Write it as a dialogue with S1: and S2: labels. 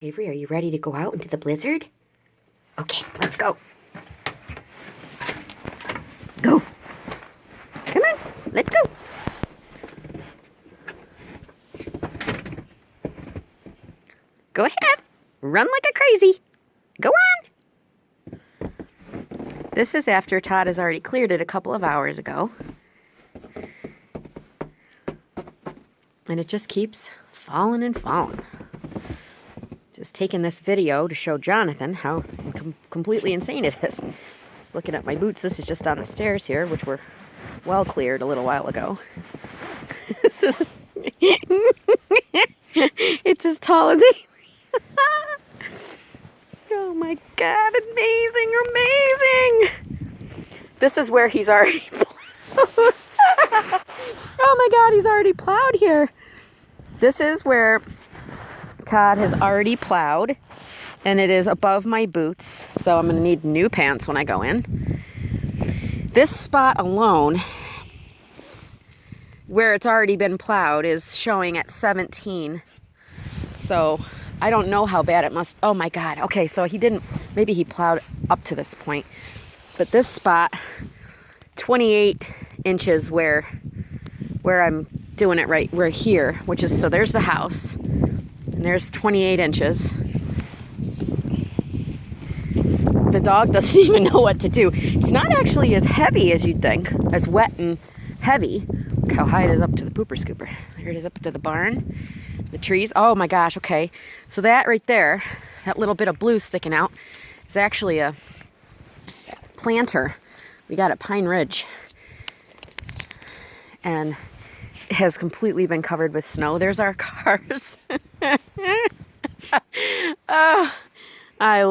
S1: Avery, are you ready to go out into the blizzard? Okay, let's go. Go. Come on, let's go. Go ahead. Run like a crazy. Go on. This is after Todd has already cleared it a couple of hours ago. And it just keeps falling and falling. Just taking this video to show Jonathan how completely insane it is. Just looking at my boots. This is just on the stairs here, which were well cleared a little while ago. This is it's as tall as Avery. Oh my God, amazing, amazing. This is where he's already plowed. Oh my God, he's already plowed here. This is where Todd has already plowed, and it is above my boots, so I'm going to need new pants when I go in. This spot alone, where it's already been plowed, is showing at 17. So I don't know how bad it must. Oh my God. Okay, so he didn't, maybe he plowed up to this point. But this spot, 28 inches where I'm doing it right, we're here, which is, so there's the house. And there's 28 inches. The dog doesn't even know what to do. It's not actually as heavy as you'd think, as wet and heavy. Look how high it is up to the pooper scooper. Here it is up to the barn. The trees. Oh my gosh, okay. So that right there, that little bit of blue sticking out, is actually a planter we got at Pine Ridge. And it has completely been covered with snow. There's our cars. Oh, I